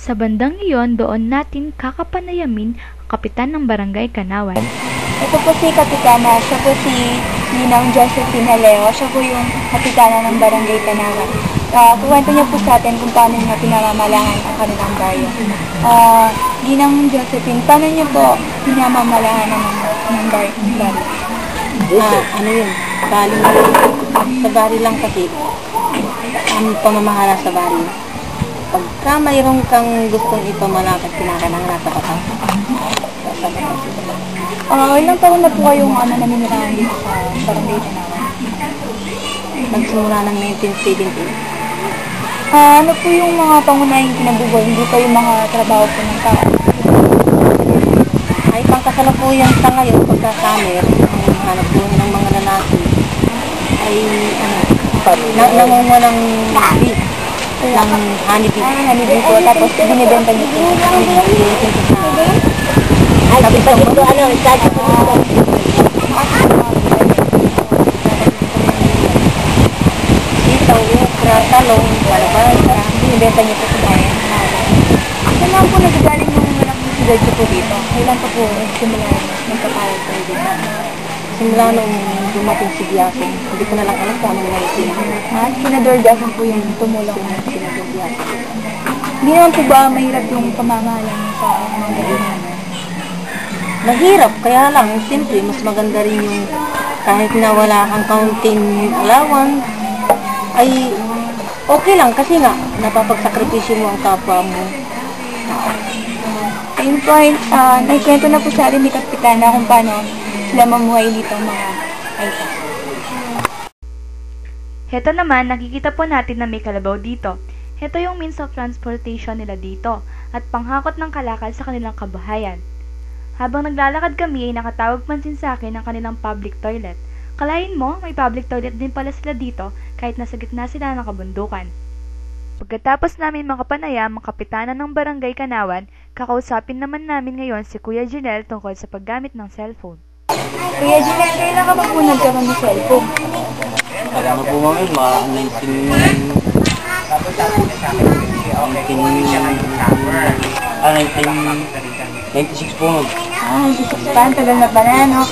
Sa bandang iyon, doon natin kakapanayamin ang kapitan ng Barangay Kanawan. Ito po si Kapitana, siya po si Ninang Josephine Haleo, siya po yung kapitana ng Barangay Kanawan. Kuwento niya po sa atin kung paano niya pinamamalahan ang kanilang bayan. Ninang Josephine, paano niyo po pinamamalahan ng bayan? Ano yun? Bali, sa bari lang kasi, ang pamamahala sa bari. Pagka mayroon kang gustong ipamalakan, kinakanang nasa katang. Ilang taon na po kayong naninirahan dito sa Barangay Kanawan? Nagsimula ng 1970. Ano po yung mga pangunahing kinabubuhay? Hindi pa yung mga trabaho po ng tao? Ay, pangkasalukuyan sa ngayon, pagka-summer, ang hanap buhay ng mga lalaki, ay, nangunguha ng bee, ng honeybee. Honeybee po, tapos binibenta niyo po. Ay, tapos ito, isasya po dito. Dito, ukra, talong, balabasa, Binibenta niyo po sa bayan. Saan lang po nagagaling yung malaking edad niyo po dito? Kailan pa po simula nagkakaroon po dito? Simula nung dumating si Biasin, hindi ko na lang alam kung anong nangyayari. Senador Biasin po yung tumulong na Senador Biasin. Hindi naman po ba mahirap yung pamamahalan sa mga ganyan? Mahirap, kaya lang, simple, mas maganda rin yung kahit na wala kang kaunting allowance, ay okay lang kasi nga, napapagsakripisyo mo ang kapwa mo. Ayun po, nagkwento na po sa atin ni Kapitana kung paano sila mamuhay dito mga Ayta. Heto naman, nakikita po natin na may kalabaw dito. Heto yung means of transportation nila dito at panghakot ng kalakal sa kanilang kabahayan. Habang naglalakad kami ay nakatawag pansin sa akin ang kanilang public toilet. Kalahin mo, may public toilet din pala sila dito kahit nasa gitna sila ng kabundukan. Pagkatapos namin makapanayam ang kapitana ng Barangay Kanawan, kakausapin naman namin ngayon si Kuya Junel tungkol sa paggamit ng cellphone. Kuya Junel, kailan ka ba po nagkaroon ng cellphone? Alam mo po mami, mga 1996 po ma'am. 96 pa, ang tagal na pa na, no?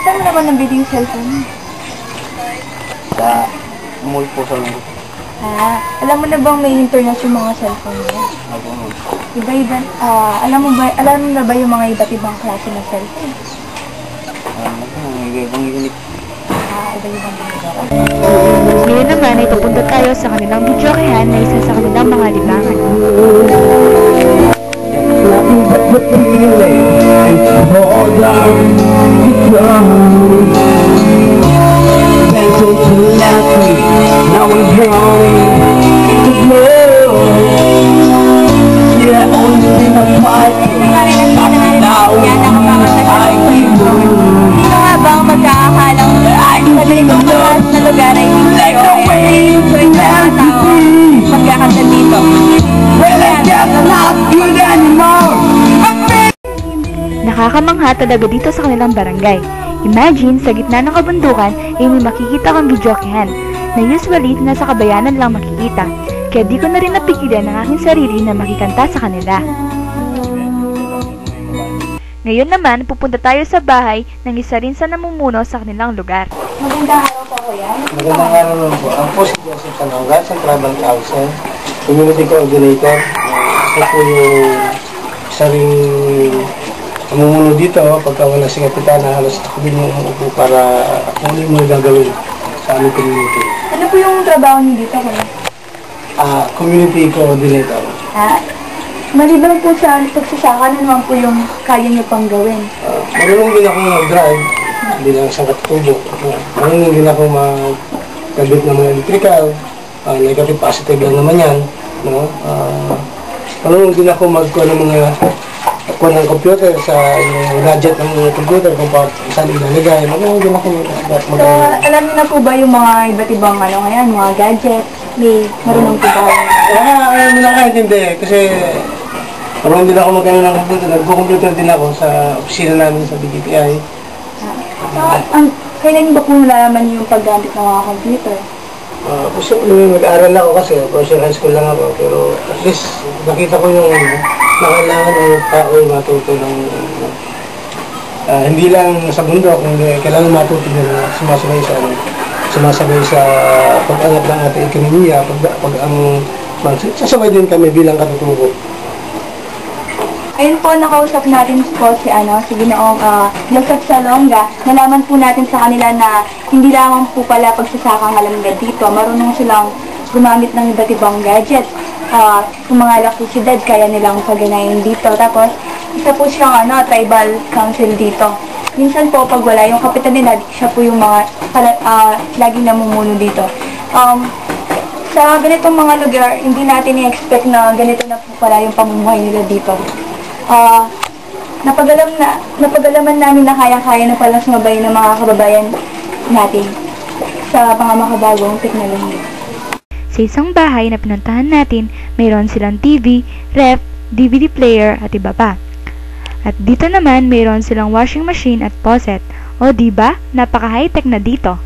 Saan mo naman nabili yung cellphone? Sa mall po sa lungkot. Alam mo na bang may internet yung mga cellphone mo? Ako ma'am. Iba-iba, alam mo na ba yung mga iba't ibang klase ng cellphone? Ibang unit. Iba-ibang Ngayon naman ay papunta tayo sa kanilang videokehan na isa sa kanilang mga libangan. Sino nga ba ang magkakahalang sa ganitong oras na lugar ay enjoy na ang tao magkakanta dito? Nakakamangha talaga dito sa kanilang barangay. Imagine, sa gitna ng kabundukan ay may makikita kang videokehan na usually nasa kabayanan lang makikita. Kaya di ko na rin napigilan ang aking sarili na makikanta sa kanila. Ngayon naman, pupunta tayo sa bahay ng isa rin sa namumuno sa kanilang lugar. Magandang araw po, kuya. Magandang araw naman po. Ang po si Joseph Sanonga, sa Tribal Council, Community Coordinator. Ako po yung isa rin namumuno dito. Pagka wala si Kapitana, halos ako din yung umuupo para kung ano yung mga gagawin sa aming community. Ano po yung trabaho niyo dito, kuya? Community Coordinator. Maliban po sa pagsasaka, ano naman po yung kaya niyo pang gawin? Marunong din ako mag-drive, hindi lang sa katutubo. Marunong din ako mag-kabit ng mga electrical, negative positive lang naman yan. No? Marunong din ako mag-kuha ng mga ng computer sa yung gadget ng computer kung saan ilalagay. Marunong din ako So, alam niyo na po ba yung mga iba't ibang ngayon, mga gadget? May marunong po ba? Ayaw mo na kaintindi kasi marunong din ako magkano ng computer. Nagko-computer din ako sa opisina namin sa BDPI. So, kailan niyo ba po nalaman yung paggamit ng mga computer? Ayaw mo na kaintindi kasi marunong din ako magkano ng computer. Nagko-computer din ako sa opisina namin sa BDPI. Kailan niyo ba po nalaman yung paggamit ng mga computer? Gusto ko mag-aaral ako kasi, commercial high school lang ako, pero at least nakita ko yung na kailangan ang tao ay matuto ng hindi lang sa bundok, kundi kailangan matuto nila sumasabay sa pag-angat ng ating ekonomiya, sasabay din kami bilang katutubo. Ayun po, nakausap natin po si Ginoong Joseph Salonga. Nalaman po natin sa kanila na hindi lamang po pala pagsasakang alamgad dito. Marunong silang gumamit ng iba't ibang gadgets. Kung mga laksidad, kaya nilang paganayin dito. Tapos, isa po siyang tribal council dito. Minsan po, pag wala yung kapitan nila, siya po yung mga laging namumuno dito. Sa ganitong mga lugar, hindi natin i-expect na ganito na po pala yung pamumuhay nila dito. Napagalaman namin na kaya-kaya na pala sumabay ng mga kababayan natin sa mga makabagong teknolohiya. Sa isang bahay na pinuntahan natin, mayroon silang TV, ref, DVD player at iba pa. At dito naman, mayroon silang washing machine at faucet. O diba, napaka-high-tech na dito.